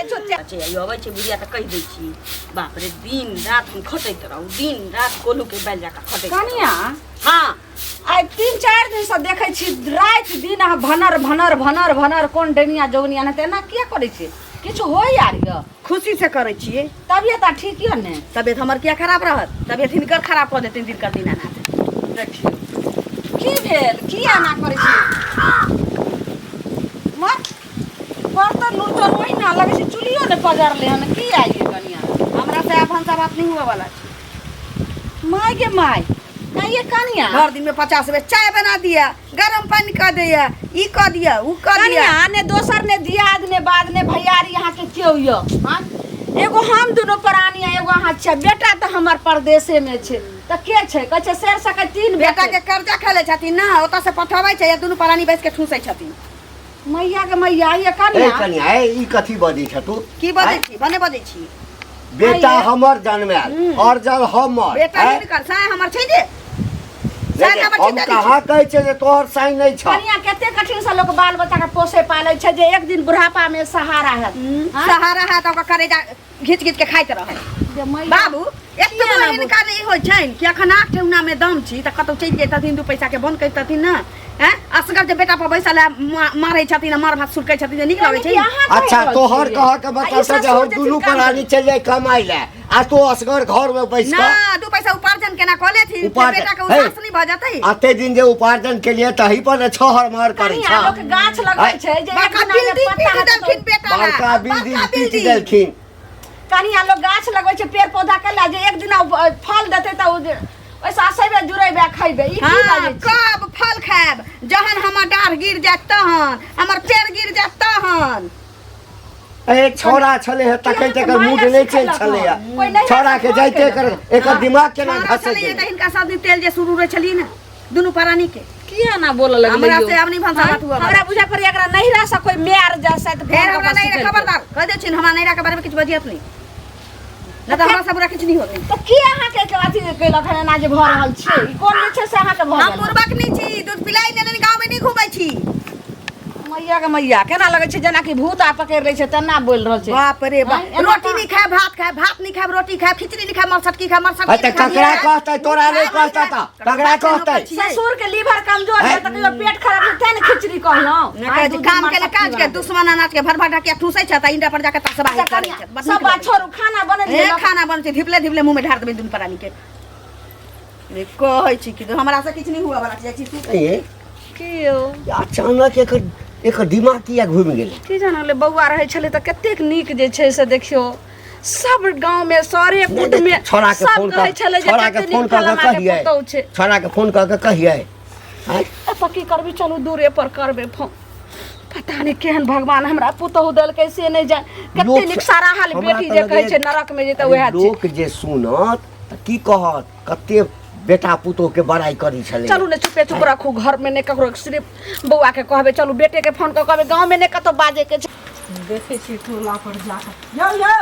जाय छ यो अबै छ बुढ़िया त कहि दै छी बाप रे दिन रात हम खटैत रहू दिन रात कोलू के बैल जाका खटैत कनिया हां आइ 3-4 दिन से देखै छी रात दिन भनर कोन डेनिया जौनिया न तेना किया करै छी किछु होय यार य खुशी से करै छिए तबियत ठीक य ने तबियत हमर किया खराब रहत तबियत हिनकर खराब क देथिन दिन का दिन ना देखियो की भेल किया ना करै छी मत बर्तन लूटन वही ना लगे छै चुलियो ने पजार ले हन की आइए कनिया हमरा से अपन सब बात नहीं हुआ वाला छै माय के माय ये कनिया हर दिन में 50 बेर चाय बना दिया गरम पानी कर दिया ई कर दिया ऊ कर दिया कनिया ने दोसर ने दियाद ने बाद ने भैयारी यहाँ के क्यों यो हां एगो हम दोनों प्राणी है एगो अहाँ छ बेटा त हमर परदेशे में छै त के छै कह छै शेर सके 3 बेटा के कर्जा खेले छथिन ना ओता से पठबै छै या दुनु प्राणी बैस के ठूसै छथिन मैया के मैया ये कनिया ए कनिया ई कथी बजै छ तू की बजै छी भने बजै छी बेटा हमर जन्माल और जब हमर बेटा हिनकर साय हमर छै जे हम कहाँ कहै छै जे तोहर साई नहीं छ कनिया केते कठिन से लोग बाल बच्चा के पोसे पाले छै जे एक दिन बुढ़ापा में सहारा है सहारा है त ओकर करेजा घिच घिच के खाइत रह बाबू एक तो हिनका नहीं होय छै कि अखन 8 ठेउना में दम छी त कतौ चल जेतथिन 2 पैसा के बन करतथिन ना हैं असगर जे बेटा पर बैसल मारै छथिन मार भात सुरकै छथिन निक लागै छै अच्छा तोहर कह के बता से जे हम दुनु प्राणी चल जाय कमाई ले आ तो असगर घर में बैस ना 2 पैसा उपार्जन केना क लेथिन बेटा के उदास नहीं भ जतै आते दिन जे उपार्जन के लिए तही पर छहर मार करै छ लोग गाछ लगै छै जे एक पत्ता देलखिन बेटा बड़का बिल्डिंग पीट देलखिन कनिया लोग गाछ लगै छै पेड़ पौधा के ला जे एक दिन फल देतै त ओइसा सेबे जुड़ैबे खइबे ई की बाजै छै कब फल खाब जहन हमर डाढ़ गिर जात तहन हमर पेड़ गिर जात तहन ए छोरा छले है तकै तक मूड नहीं चल छले छोरा के जाइते कर एकर दिमाग केना घसै छै त हिनका सब दिन तेल जे शुरू रे छली ना दुनु प्राणी के किया ना बोल लगलै हमरा से अब नहीं भाषा बात हुआ हमरा बुझा पर एकरा नहीं रह सकै मेयर जैसा त फेर हमरा नहीं खबरदार कह दे छिन हमरा नहीं के बारे में कुछ बजियत नहीं ना त हमरा सब कुछ नहीं होतै त के अहाँ के अथी कैला खाना ना जे भ रहल छै ई कोन छै से अहाँ के भ हम पूर्वक नहीं छी दूध पिलाई लेने गांव में नहीं घुमै छी मैया के मैया केना लगै छै जेना कि भूत आ पकड़ लै छै तना बोल रहल छै बाप रे बाप रोटी नहीं खाए भात नहीं खाए रोटी खाए खिचड़ी नहीं खाए मरसट की खाए मरसट त ककरा कहतै तोरा नहीं कहता त ककरा कहतै ससुर के लीवर कमजोर है त कहियो पेट खराब है तैन खिचड़ी कहलौ काम के काज के दुश्मन अनाज के भर भर के ठूसै छ त इंडा पर जाके तसबाही करै छ सब बात छोड़ू खाना बने ए खाना बनते धिपले धिपले मुंह में ढार देबे दुन प्राणी के रे कहै छी कि हमरा से किछ नहीं हुआ वाला छै तू ए कियो अचानक एकर दिमाग किया घूम गेलै की जानले बौआ रहै छले त कतेक नीक जे छै से देखियो सब गांव में सारे कुट में छोरा के फोन कर छोरा के फोन कर के कहिए छोरा के फोन कर के कहिए अब की करबी चलू दूरे पर करबे फोन पता नहीं केहन भगवान हमरा पुतहु दल कैसे नहीं जान कते निक सारा हाल बेटी जे कहै छै नरक में जेते ओहे छै लोक जे सुनत त की कहत कते बेटा पुतोह के बड़ाई करी छले चलू ने चुपे चुप रखू घर में ने ककरो सिर्फ बौआ के कहबे चलू बेटे के फोन कहबे गांव में ने कतो बाजे के देखे छी टोला पर जाके यो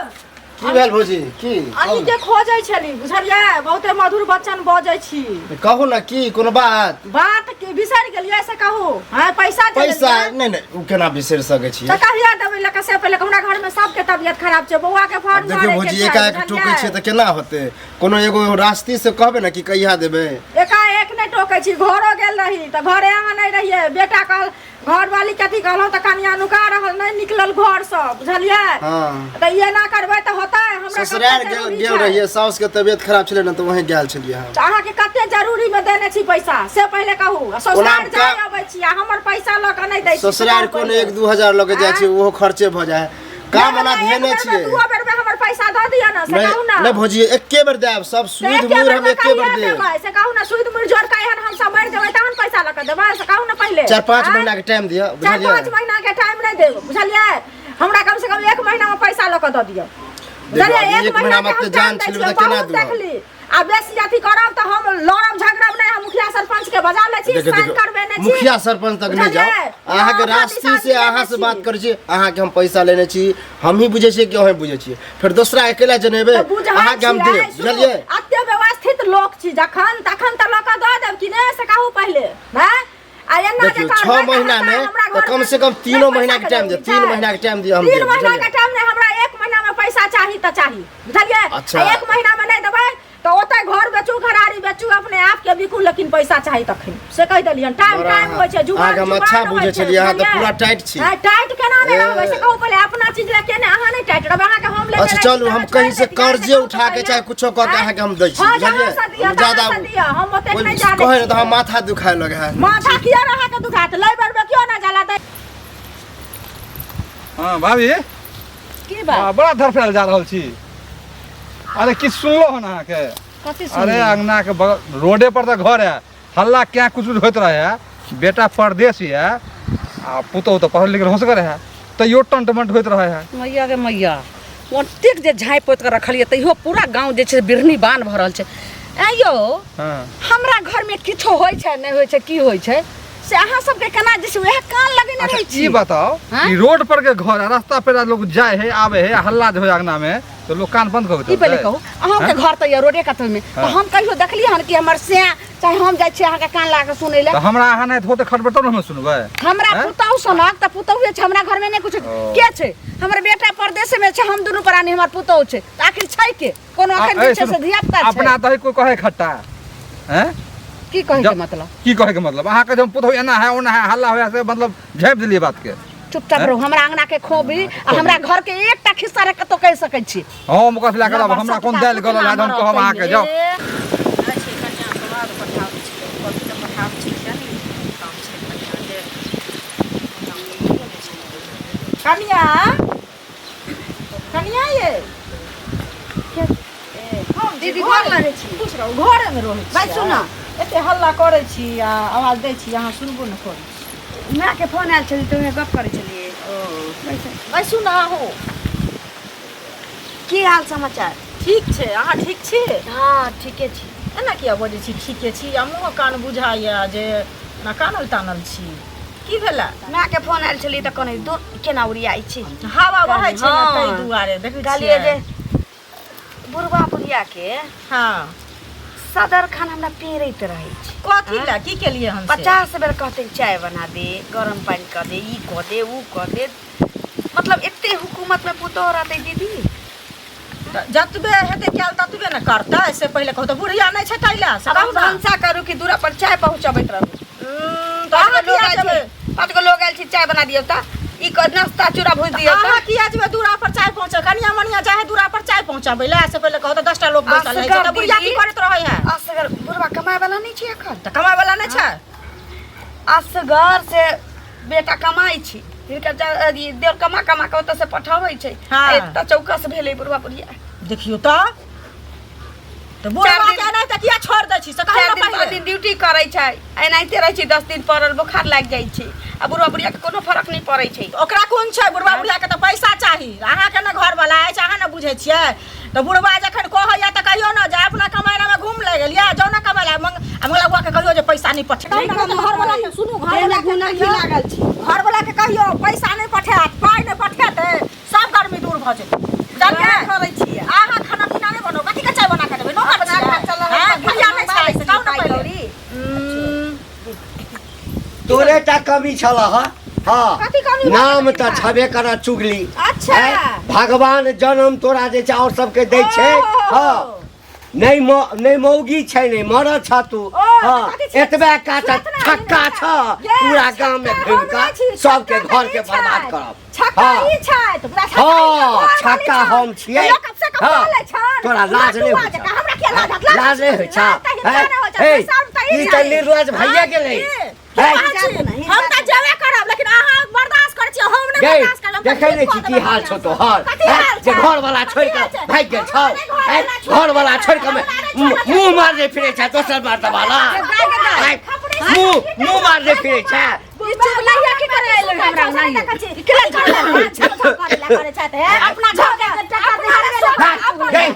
की भेल भौजी की अनी के खोजै छली बुझलियै बहुते मधुर बच्चन बजै छी कहू ना की कोनो बात के बिसरि गेलियै से कहू हां पैसा नहीं उ केना बिसरि सकै छी त कहिया देबै लका से पहिले हमरा घर में सबके तबियत खराब छै बौआ के फोन मारे देखियो भौजी एकाएक टोकै छै त केना होतै कोनो एगो रास्ती से कहबे ना कि कहिया देबै एकाएक नहीं टोकै छी घरो गेल रही त घरे अहाँ नहीं रहिए बेटा कहल घर वाली कथी कहलौ त कनिया नुका रहल नहीं निकलल घर से बुझलियै हां त ये ना करबै त होतै हमरा ससुराल गेल रहिए साउस के तबियत खराब छले ना त वहीं गेल छलिए हम अहाँ के कते जरूरी में देने छी पैसा से पहले कहू ससुराल जाय आबै छी हमर पैसा ल के नहीं दै छी ससुराल कोन 1-2 हजार ल के जाय छी ओहो खर्चे भ जाय काम वाला धेने छिए दू बेर में हमर पैसा द दिया ना से कहू ना नहीं भौजी एके बेर देब सब सूद मूर हम एके बेर देब से कहू ना सूद मूर जोड़ के हम सब मर जेबै तहन पैसा ल के देबै से कहू ना पहले 4-5 महीना के टाइम दिया बुझलिए 4-5 महीना के टाइम नहीं देब बुझलिए हमरा कम से कम 1 महीना में पैसा ल के द दियो बुझलिए 1 महीना में त जान छिलबे त केना देब आ बेसी जाति करब त हम लड़ब झगड़ब नहीं हम मुखिया सरपंच के बजा ले छी साइन करबे नहीं छी मुखिया सरपंच तक नहीं जाओ अहाँ के रास्ती से अहाँ से बात कर छी अहाँ के हम पैसा लेने छी हम ही बुझे छी कि अहाँ बुझे छी फिर दूसरा अकेला जनेबे अहाँ के हम दे बुझलिए अत्य व्यवस्थित लोक छी जखन तखन त लका द देब कि नहीं से कहू पहले हैं देखियो 6 महीना में तो कम से कम 3 महीना के टाइम दे 3 महीना के टाइम दिया हम 3 महीना के टाइम में हमरा पैसा चाही त चाही बुझलिए अच्छा। एक महीना में नहीं देबै तो ओतै घर बेचू घरारी बेचू अपने आप के बिकू लेकिन पैसा चाही तखन से कह देलियन टाइम टाइम होय छै जुगाड़ आगे हम अच्छा बुझे छलिए अहाँ त पूरा टाइट छी टाइट केना नहीं रहबै से कहू पहले अपना चीज ले केने अहाँ नहीं टाइट रहबै अहाँ के हम ले अच्छा चलू हम कहीं से कर्जे उठा के चाहे कुछो क के अहाँ के हम दै छी बुझलिए ज्यादा हम ओते नहीं जा कहे त हम माथा दुखाए लगे है माथा किया रहा के दुखात लै बरबे क्यों ना जाला दे हाँ भाभी की बात बड़ा धरफड़ाल जा रहल छी अरे किछ सुनलो हन अहाँ के कथि अरे अंगना के रोडे पर तो घर है हल्ला क्या कुछ होत रहे है बेटा परदेसी है आ पुतौ तो पढ़ल लिखल होसगर है तैयो टंटमंट होत रहे है मैया गे मैया ओतेक जे झाँपि पोति कऽ रखलियै तैयो पूरा गाँव जे छै बिरहनी बान भऽ रहल छै ऐ यौ हाँ हमरा घरमे किछो होइ छै नहि होइ छै की होइ छै से अहाँ सबके केना जे छै वएह कान लगेने अच्छा रहै छी ई बताओ हाँ? ई रोड पर के घर है रास्ता पे लोग जाए है आवे है हल्ला जो है अंगना में तो लोग कान बंद कर ई पहिले कहू अहाँके घर तऽ यऽ रोडे कात में तऽ हम कहियो देखलियै हन कि हमर से चाहे हम जाइ छियै अहाँके कान लगा कऽ सुनै लए तो हमरा अहाँ नहीं होते खटबटो न हम सुनबै हमरा हैं? पुतहु सुनक तऽ पुतहु छै हमरा घरमे नहि कुछ के छै हमर बेटा परदेश में छै हम दुनू प्राणी हमर पुतहु छै तऽ आखिर छै के कोनो अखन जे छै से धिया पुता छै अपना तो कोई कहे खट्टा हैं की कहै के जब- मतलब की कहे के मतलब अहाँ के जब पुतौ एना है ओना है हल्ला होया से मतलब झाँपि दिलिए बात के चुपचाप रहू हमरा अंगना के खोबी आ हमरा घर के एकटा खिस्सा रे कतौ कहि सकै छी हम कसला करब हमरा कोन दाल गलल है हम कहब अहाँ के जाओ कनिया कनिया ये दीदी घर लगे छी खुश रहू घरे में रहै छी भाई सुना एते हल्ला करै छी आ आवाज दै छी अहाँ सुनबो न करै माँ के फोन आयल छली तऽ उहे गप करै छलियै भाई सुना हो की हाल समाचार ठीक छै अहाँ ठीक छी हाँ ठीके छी एना किया बजै छी ठीके छी आ मुँह कान बुझाइया जे ना कानल तानल छी की भेला माँ के फोन आयल छली तऽ कहने दूर केना उड़ियाइ छी हवा बहै छै ना हाँ। तै दुआरे देखै कहलिए छियै जे बुढ़वा बुढ़िया के हाँ सदर खान हमरा पेरैत रहै छै कथी ला की केलिए हम 50 बेर कहते चाय बना दे गरम पानी कर दे ई कह दे ऊ कह दे मतलब एते हुकूमत में पुतोह रहते दीदी जतबे हेतै कयल ततबे न करतै से पहिले कहू तऽ बुढ़िया नहि छै तैला से अब कहू हम ना धंसा करू कि दूरा पर चाय पहुंचाबैत रहू तऽ अहाँ लोग किया आयल जेबै छै 5 गो लोग आयल छै चाय बना दियौ त ई क नाश्ता चूरा भूज दियौ त अहाँ किया जेबै दूरा पर चाय पहुँचे कनिया मनिया चाहे दूरा पर चाय पहुँचाबै ला से पहिले कहू तऽ 10टा लोग बैठल रहै छै तऽ बुढ़िया की करैत रहै है असगर बुढ़वा कमाए वाला नहीं छै एखन तऽ कमाय वाला नहि छै असगर से बेटा कमाई छी हिनकर देर कमा कमा के ओतऽ से पठाबै छै हाँ। एतऽ चौकस भेलै बुढ़वा बुढ़िया देखियो तऽ बुढ़वा दिन- के नहि तऽ किया छोड़ दै छी से कहू 4 ना दिन 5 पहिले दिन ड्यूटी करै छै एनाहिते रहै छै 10 दिन पड़ल बोखार लागि जाइ छै आ बुढ़वा बुढ़िया के कोनो फर्क नहीं पड़ै छै ओकरा कोन छै बुढ़वा बुढ़िया के तऽ पैसा चाही अहाँके ने घर वाला अछि अहाँ ने बुझै छियै तऽ बुढ़वा जखन कहैया तऽ कहियो ना जे अपना कमाइना में घूम ले गेलियै जाउ ना कमाइ ला मंगला बुआ के कहियो जे पैसा नहीं पठे घर वाला के सुनू घर वाला के गुना कहियो लागल छी घर वाला के कहियो पैसा नहीं पठात पाइ नहीं पठेतै सब गर्मी दूर भऽ जेतै जानके करै छियै अहाँ खाना पीना नहीं बनाओ कथी के चाय बना के देबै नो अपना खर्चा लगा हां के बुढ़िया नहीं छै से कहू ना पाइ पहिले लौरी। तोरे टा कमी छल हाँ कथी कमी भऽ नाम गेलै तऽ बा? छबे कर चुगली अच्छा हैं? भगवान जन्म तोरा जे छै और सबके दै छै हाँ नहीं मौगी छै नहीं मरद छ तू हाँ कथी छै? एतबे काटा छेतना छक्का है छ ना? पूरा ये गांव में छक्का घूम हम के नहि छी, सबके छक्का घर के ई छै। बर्बाद करब छक्का हाँ। ई छै तऽ पूरा छक्का हाँ ई छै, छक्का घर हम छियै लोक सबसे कम हाँ बोलै छन। तोरा लाज नहीं लटुआ होइ जकाँ, हमरा किया लाज हैत? लाज नहीं होइ छ लाज तऽ हिनका नहि होइ छै, हे पैसा तऽ ई ई छै। तऽ निर्लज भइए गेलै हाँ, हैं? हम तऽ जेबे करब लेकिन अहाँ बर्दाश्त करै छियै हम नहि गई बर्दाश्त करब देखे नहीं छी की हाल छौ तोहर जे घर वाला छोड़ के भाग गेल छौ घर वाला छोड़ के मुंह मारने फिरे छै दोसर मार दबाला मुंह मारने फिरे छै ई चुगलैया की करे एलै हमरा नहीं अपना घर के टका गई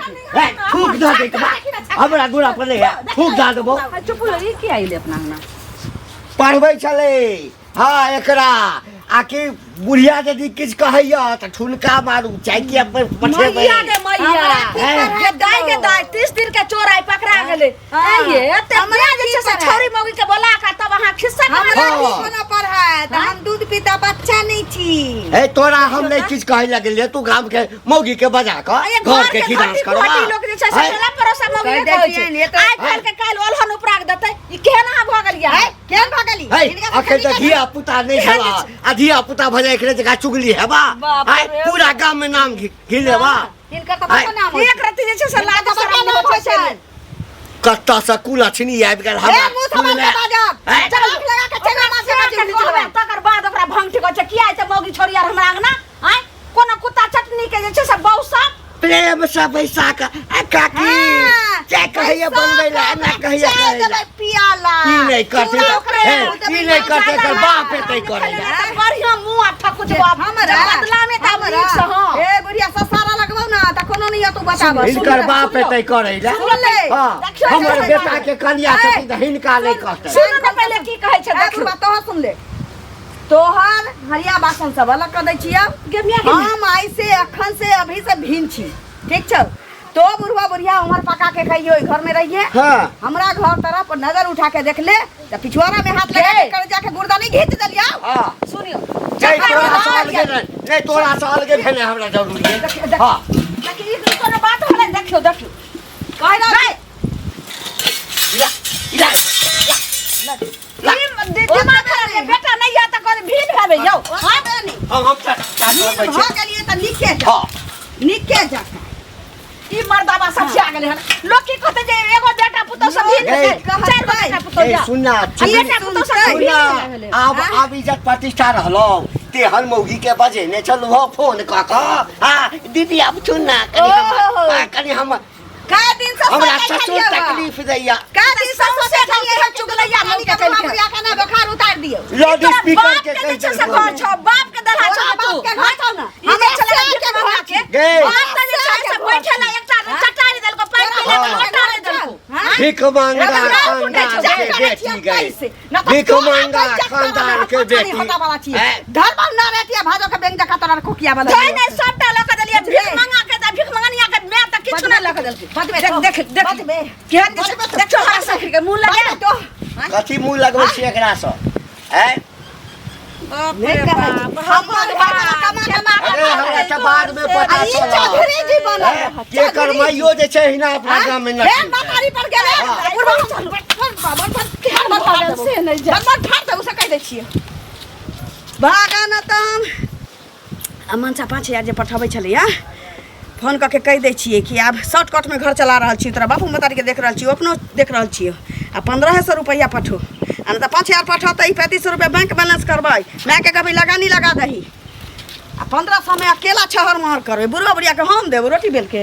थूक दे दे हमरा दूरा पर नहीं है थूक दे देबो चुप हो की आइले अपना अंगना पढ़बै छले हाँ एकरा आकि बुढ़िया यदि किछ कहैया त ठुनका मारू चाहे कि अपन पठेबै मैया के मैया ये दाई के दाई 30 दिन के चोर आई पकड़ा गेले ये एते हमरा जे छै से छोरी मौगी के बोला के तब अहाँ खिस्सा हमरा कोना पढ़ाए त हम दूध पीता बच्चा नहीं छी। ए तोरा हम नहीं किछ कहै लगलिए तू गाम के मौगी के बजा के घर के खिदास करबा लोग जे छै से टोला परोसा मौगी के कहै छै आइ काल के काल ओलहन उपराग देतै ई केना भ गेलिया है केन भ गेली अखन त धिया पुता नहीं छला आ धिया पुता भजे एकरे जगह चुगली हेबा आइ पूरा गाम में नाम घिलेबा इनका त पता नाम एक रति जे छै से लाज शरम होय छै कत्ता से कुल अछनी आबि गेल हमरा मुंह थमा बाजा चरख लगा के चना मासे बाजी तकर बाद ओकरा भंग ठिक छै किया छै मौगी छोरी यार हमरा अंगना आइ कोनो कुत्ता चटनी के जे छै से बौसा प्रेम से पैसा का काकी क्या कहिए बनबै ला ना कहिए पियाला ई नहीं करते ई नहीं करते कर बाप एतै करे बढ़िया मुंह आ ठकुज बाप हमरा बदला में त हमरा ए बुढ़िया ससारा लगबौ ना त कोनो नहीं तू बताब इनकर बाप एतै करे ला हमर बेटा के कन्या छथि त हिनका नहीं कहते सुन न पहले की कहै छै देख बात तो सुन ले तोहर हरिया बासन सब अलग कर दै छियै हम आई से अखन से अभी से भिन्न छी ठीक छौ तो बुढ़वा बुढ़िया उमर पका के खाइयो घर में रहिए हमरा घर तरफ नजर उठा के देख ले त पिछवाड़ा में हाथ लगा के कर जाके गुर्दा नहीं घींच दलिया सुनियो नहीं तोरा साल के भेने हमरा जरूरी है हां लेकिन ई कोनो बात होले देखियो कह ना बेटा नहीं या त कर भीड़ भावे यौ हम हो गेलिए त निके जा ई मर्दावा सब आ गेले हन लोग की कहते जे एगो बेटा पुतो सब भीड़ चार गो बेटा पुतो जा सुनना बेटा पुतो सब अब इज्जत प्रतिष्ठा रहलो ते हर मौगी के बजे ने चलो हो फोन क क हां दीदी अब सुनना कनी हम का दिन से हमरा ससुर तकलीफ दैया का दिन से खाइए चुगलैया मौगी के बुढ़िया के ना बुखार उतार दियो लाउड स्पीकर के कह छै से घर छ बाप के दलहा छ तू बाप के घर छ ना हम चले के घर के बाप त जे छै से बैठेला एकटा चटारी देल को पैर के लटारे देल को भीख मांगा खानदान के बेटी गई भीख मांगा खानदान के बेटी धर्म ना रहती भाजो के बैंक जका तोरा खोकिया वाला नहीं नहीं सबटा लक देलिए भीख मांगा के भीख मांगनिया के मैं त किछु ना लक देल देख केहन देखो हमरा सखी के मुंह लगे तो कथी मुंह लगबै छी एकरा स हैं अरे हमरा त बाद में पता चला के कर माइयो जे छै हिना अपना गाम में नहीं मतारी पर गेले से नहीं जा मन फाट उसे कह दै छियै भागा न त हम मनसा 5000 जे पठाबै छलिया फोन करके कह दै छियै कि आब शॉर्टकट में घर चला रहल छी तोरा बापू मतारी के देख रहल छी अपनो देख रहल छी आ 1500 रुपया पठो आ न त 5000 पठो त 3500 रुपया बैंक बैलेंस करबै ना के कभी लगानी लगा दही आ 1500 में अकेला छहर महर करबै बुढ़वा बुढ़िया के हम देब रोटी बेल के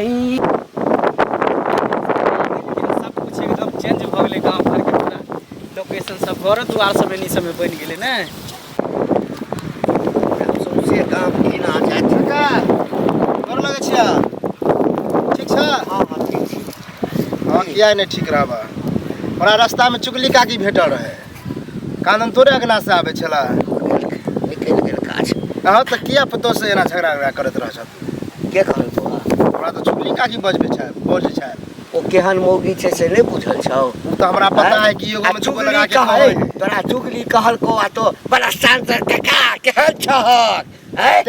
सब कुछ एकदम चेंज भ गेलै गांव घर के पूरा लोकेशन सब घर द्वार सब एनी समय बन गेलै ने सबसे काम की ना जाय छका कर लगे छिया ठीक छ हां ठीक छै हां किया नहीं ठीक रहबा हमरा रास्ता में चुगली काकी भेटल रहे कानन तोरे अगना से आबे छला निकल गेल काज हां त किया पतो से एना झगड़ा करत रह छ के कहल तोरा हमरा तो चुगली काकी बजबे छै बोल छै ओ केहन मौगी छै से नहीं बुझल छौ उ त हमरा पता है कि एगो में चुगली लगा के कहै तोरा चुगली कहल को आ तो बड़ा शांत काका केहन छहर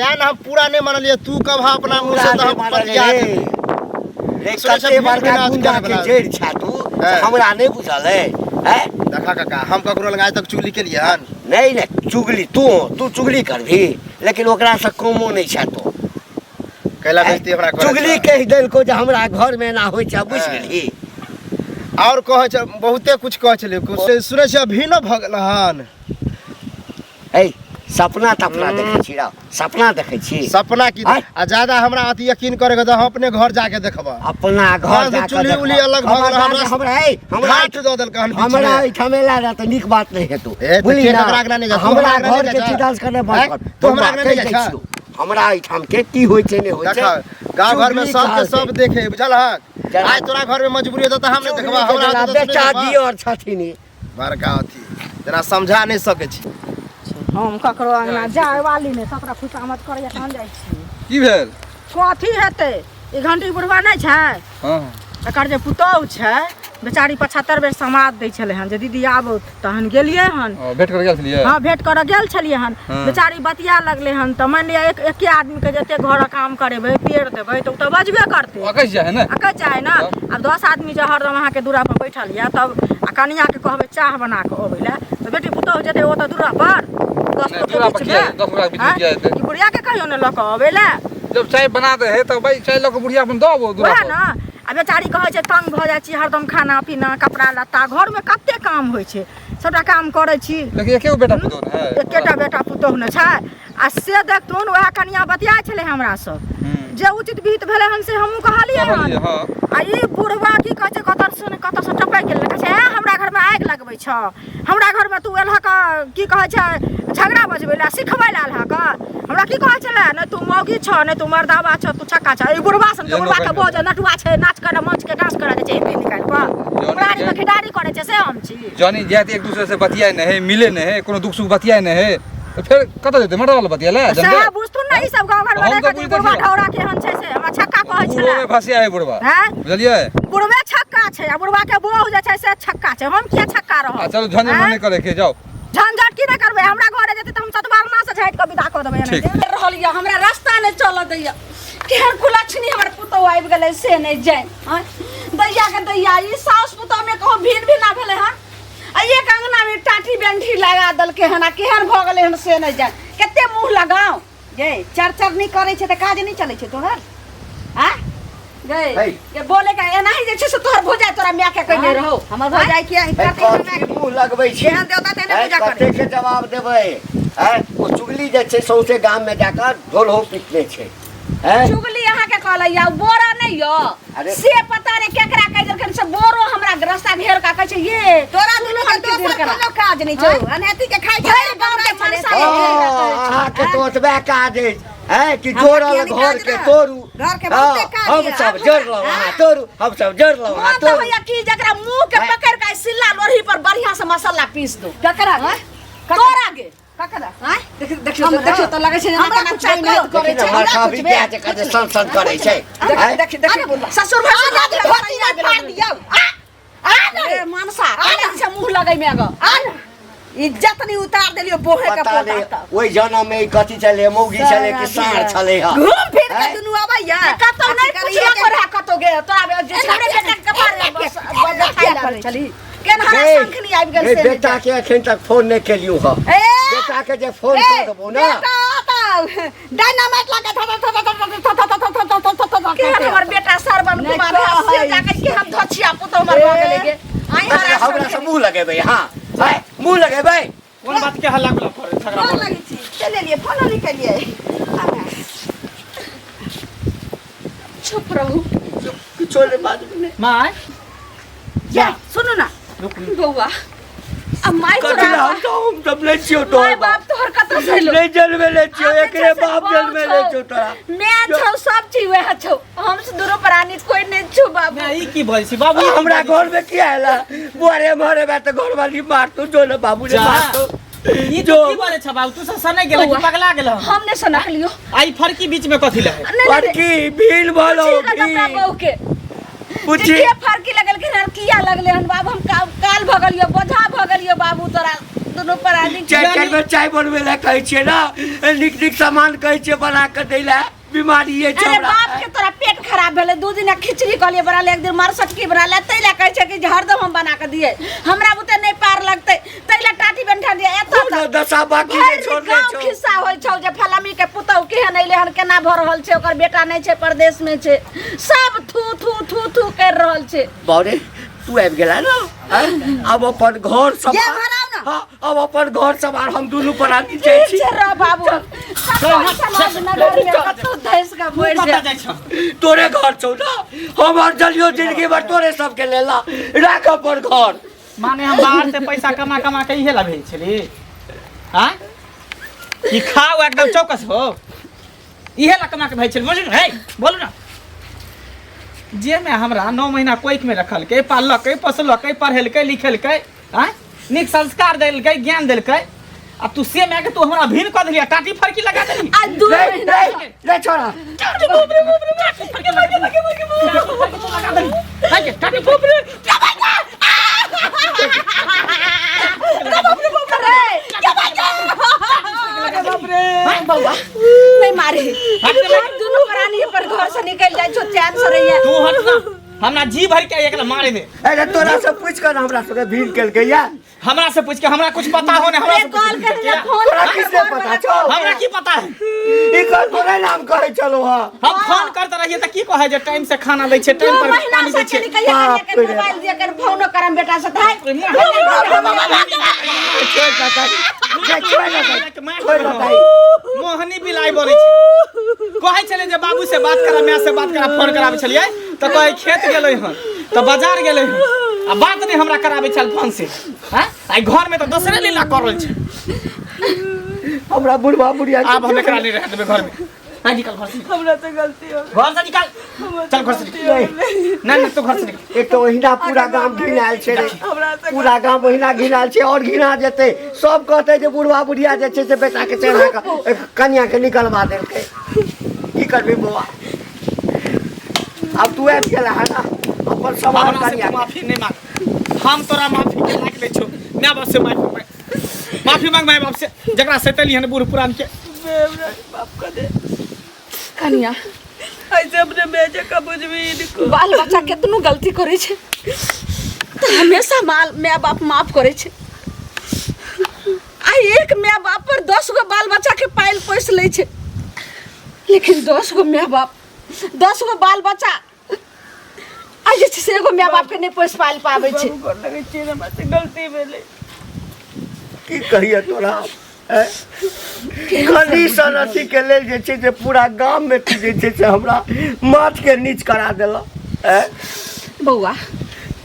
तेन हम पूरा नहीं मानलिए तू कब अपना मुंह से तो हम पतिया कते बड़का गुंडा के जेड़ छा तू हमरा नहीं बुझल है हैं देखा काका हम ककरो लगा तक चुगली के लिए हन नहीं नहीं चुगली तू चुगली करभी लेकिन ओकरा से कमो नहीं छा तो कैला बेइज्जती हमरा करे चुगली कह देल को जे हमरा घर में ना होय छ बुझ गेली और कहे छ बहुते कुछ कहे छले सुनै छ अभी न भ गेल हन ए सपना तपना देखै छी रा सपना देखै छी सपना की आ ज्यादा हमरा अति यकीन करे के हम अपने घर जाके देखबा अपना घर जाके चुगली उली अलग भ गेल हमरा घाट दो देल कहन हमरा ई ठमेला ना त नीक बात नहीं है तू बुझली ना हमरा घर के चिदास करने बात कर तो हमरा नहीं जा हमरा ई ठाम के की होय छै नहीं होय छै गांव घर में सब के सब देखे बुझल ह आज तोरा घर में मजबूरी है त हम नहीं देखबा हमरा बेटा दियो और छथिनी बड़का अथी जना समझा नहीं सके छी हम ककरो अंगना जाय वाली ने सकरा खुशामद करे तहन जाइ छी की भेल कथी हेतै ई घंटी बुढ़वा नहि छै हां एकर जे पुतौह छै बेचारी 75 बेर समाद दै छलै हन जे दीदी आबौ तहन गेलियै हन भेट कर गेल छलियै हाँ भेंट करऽ गेल छलियै हन बेचारी बतिया लगले हन तऽ मान लिअ एके आदमी के जते घर काम करेबै पेड़ देबै तऽ उ तऽ बजबे करतै अकैस जाए ने अकैस जाए ना अब 10 आदमी जे हरदम अहाँ के दूरा पर बैठल यऽ तब आ कनिया के कहबै चाह बना के अबै लए तऽ बेटी पुतौह जेतै ओ तऽ दूरा पर 10 दूरा पर किया 10 गोरा बीच में किया हेतै कि बुढ़िया के कहियो ने लऽ कऽ अबै लए जब चाय बना दे है तो भाई चाय लऽ के बुढ़िया अपन दबो दूरा वएह पर ना आ बेचारी कहै छै तंग भऽ जाइ छी हरदम खाना पीना कपड़ा लत्ता घर में कते काम होइ छै सबटा काम करै छी लेकिन एकेगो बेटा पुतौह ने है एकेटा बेटा पुतौह ने छै आ से देखथुन वएह कनिया बतियाइ छलै हमरा सब जे उचित विहित भेलै हन से हमहूँ कहलियै हन आ ई बुढ़वा की कहै छै कतऽ से टपकि गेल कहै छै हमरा घर में आगि लगबै छ हमरा घर में तू एलहक की कहै छै झगड़ा बजबै लए सिखबै लए एलहक हमरा की कहै छलै नहि तू मौगी छ नहि तू मर्दावा छ तू छक्का छ ई बुढ़वा सन के बुढ़वा के बोझ नटुआ छै नाच करे मंच के डांस करे छै हिंदी निकाल कऽ बुढ़ारी में खिडारी करे छै से हम छी जानी जात एक दूसरे से बतियाए नहीं है मिले नहीं है कोनो दुख सुख बतियाए नहीं है तो फिर कतऽ जेतै मर्द वाला बतियाले साहब बुझथुन ना ई सब गांव घर में देखै बुढ़वा ढौरा केहन छै से हमरा छक्का कहै छलै बुढ़वे फसिया है बुढ़वा बुझलियै बुढ़वे छक्का छै आ बुढ़वा के बोह जे छै से छक्का छै हम किया छक्का रहब चलो झंझट नहीं करे के जाओ झंझट की नहीं करबै हमरा घरे जेतै त हम सतबारना से झाइट के विदा क देबै एने रहल या हमरा रास्ता ने चल दैया केहन कुलछनी हमर पुतौह आबि गेलै से नहीं जाय दैया के दैया ई साउस पुतौह में कहो भीड़ भी ना भेलै हन आ एक अंगना में टाटी बेंठी लगा दलके हन आ केहन भ गेलै हन से नहीं जाय कते मुंह लगाओ गे चरचर नहीं करे छै त काज नहीं चलै छै तोहर आ गे ये बोले का एना ही जे छै से तोहर भोजाय तोरा माय के कहने रहो हमर भोजाय किया करते मुंह लगबै छी केहन देवता तेने पूजा करे कते के जवाब देबै ओ चुगली जे छै सौंसे गाम में जाकर ढोल हो पिटने छै चुगली अहाँ के कहलै या बोरा नहीं यो से पता नहीं केकरा कह देलखन से बोरो हमरा रास्ता घेर का कहै छै ये तोरा दुनु के दोसर कोनो काज नहीं छौ अनहती के खाइ छै गांव के मनसा अहाँ के तो ओतबे काज है कि जोड़ल घर के तोड़ू घर के बहुते काज हम सब जोड़लौ अहाँ तोड़ू हम सब जोड़लौ अहाँ तो तोड़ू भैया की जकरा मुंह के पकड़ के सिल्ला लोरही पर बढ़िया से मसाला पीस दो ककरा तोरा गे ककरा देखियो तो लगे छै हमरा कुछ नहीं करे छै हमर काफी प्याज के सन करे छै देखियो ससुर भाई से जाके भतिया फाड़ दियौ आ मनसा आने से मुंह लगै में ग इज्जत नहीं उतार देलियो बोहे के पोता ओइ जन्म में कथि चले मौगी चले कि सार चले ह घूम फिर के दुनु आबैया कतौ नहीं पुछला करे कतौ गे तोरा जे छड़े बेटा के कपार बजाय ला चली केन हरा संखनी आबि गेल से बेटा के एखन तक फोन नहीं केलियो ह बेटा के जे फोन कर देबो ना डायनामाइट लगा के हमर बेटा सरबन कुमार से जाके के हम धछिया पुतो हमर भ गेले गे आई हमरा से मुंह लगेबै हां मुंह लगेबै कौन बात के हल्ला गुला करे झगड़ा फोन लगी छी चले लिए फोन नहीं के लिए चुप रहो किछो नहीं बात में मां जा सुनो ना बौआ अब माई कथि ला हम सब ले छियो तो माय बाप तोहर कतौ से लो नहीं जन्मे ले छियो एकरे बाप जन्मे ले छियो तोरा मैं छौ सब चीज वह छौ हम से दूर प्राणी कोई नहीं छौ बाबू मैं ई की बोल छी बाबू हमरा घर में किया हैला बुआरे मारे बा तो घर वाली मार तू जो ना बाबू ने मार तो ई तो की बोले छ बाबू तू सने गेल कि पगला गेल हमने सनक लियो आई फरकी बीच में कथि लगे फरकी भील बोलो बहू के पूछी के फरकी लगल के किया लगले हन बाबू हम काल भगलियो बोझा भगलियो बाबू तोरा दोनों प्राणी चाय में चाय बनवे ला कहै छै ना निक निक सामान कहै छै बना के दैला बीमारी है अरे छोरा बाप के तोरा पेट खराब भेले दू दिन खिचड़ी कहलिए बना ले एक दिन मरसटकी बना ले तैला कहै छै कि हरदम हम बना के दिए हमरा बुते नहीं पार लगतै तैला टाटी बंठा दिए एतो ना दशा बाकी ने छोड़ दे छौ खिस्सा होय छौ जे फलामी के पुतौ केहन अइले हन केना भ रहल छै ओकर बेटा नहीं छै परदेश में छै सब थू थू थू थू कर रहल छै बारे तू आबि गेला ना अब अपन घर सब ये भराव ना हां अब अपन घर संभाल हम दुनू प्राणी जाइ छी रे बाबू समाज नगर में कतो देश का बोल पता जाय छ तोरे घर छौ ना हमर जलियो जिंदगी भर तोरे सबके लेला राख अपन घर माने हम बाहर से पैसा कमा कमा के इहे ला भेज छली हां ई खाओ एकदम चौकस हो इहे ला कमा के भेज छली बोलू हे बोलू ना जे में हमरा 9 महीना कोइक में रखल के पालल के पोसल के पढ़ेल के लिखेल के हां निक संस्कार देल के ज्ञान देल के अब तू से मैं के तू हमरा भीड़ कर दिलिया टाटी फरकी लगा देली आज 2 नहीं महीना नहीं नहीं छोड़ा फरकी लगा देली हां के टाटी बाप रे बउआ नहीं मारे दोनों प्राणी पर घर से निकल जाए छो चैन से रहिए तू हट ना हमरा जी भर के एकला मारे दे अरे तोरा से पूछ कर हमरा सबके भीड़ केल गया हमरा से पूछ के हमरा कुछ पता हो ने हमरा से कॉल कर ले फोन तोरा किसने पता छो हमरा की पता है ई कर तोरा नाम कहे चलो हां हम फोन करते रहिए त की कहे जे टाइम से खाना दै छै टाइम पर पानी दै छै निकल मोबाइल दिया कर फोन करम बेटा से थाई मोहनी बिलाई बोलै छै कहै छले जे बाबू से बात करा मैं से बात करा फोन कराबै छलिए त कहै खेत गेलै हन त बाजार गेलै हन आ बात नहीं हमरा कराबै छल फोन से हैं आई घर में तो दूसरे लीला कर रहल छै हमरा बुढ़वा बुढ़िया अब हम एकरा नहीं रह देबे घर में हां निकल घर से हमरा से गलती हो घर से निकल चल घर से निकल नहीं तू घर से निकल एक तो ओहिना पूरा गांव घिनायल छै रे पूरा गांव ओहिना घिनायल छै और घिना जेते सब कहते जे बुढ़वा बुढ़िया जे छै से बेटा के चढ़ा के कन्या के निकलवा देलकै की करबे बौआ अब तू आबि गेला है ना अपन सवाल हमरा से कन्या माफी नहीं मांग हम तोरा माफी के लायक नहीं छो मैं बाप से माफी मांग मैं बाप से जकरा सैतली हन बूढ़ पुरान के बाप का दे कन्या ऐसे अपने बेटे का बुझबी इनको बाल बच्चा कितनो गलती करे छे तो हमेशा माँ बाप माफ करे छे आई एक माँ बाप पर 10 गो बाल बच्चा के पाल पोस ले छे लेकिन 10 गो माँ बाप 10 गो बाल बच्चा आज से एगो माँ बाप के नहीं पोस पाल पावे छे लगे छे हमरा से गलती भेले की कहिए तोरा कंडीशन अथी के लेल जे छै से पूरा गांव में तू जे छै से हमरा माथ के नीच करा देला बौआ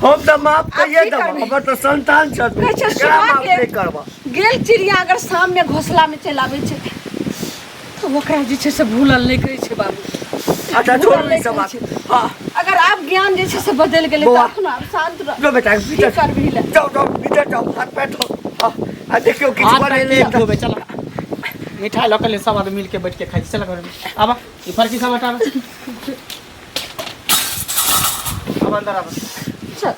हम तो माफ कहिए की देब करबी? हमर तो संतान छ तू अच्छा, केना सुबह माफ के- नहीं करबा गेल चिड़िया अगर शाम में घोंसला में चलावे छे तो ओकरा जे छे से भूलल नहीं करे छे बाबू अच्छा छोड़ ई सब बात हां अगर आप ज्ञान जे छे से बदल गेले तो बौआ। अपना आप शांत रह लो बेटा की भीतर करबी ले जाओ जाओ भीतर जाओ हाथ पैर धो आ देखियो किछ हाथ बने पैर नहीं नहीं धोबे चल मिठाई लोकल ले सब आदमी मिल के बैठ के खाई चल घर में आबा ई फरकी सब हटावा अब अंदर आबा चल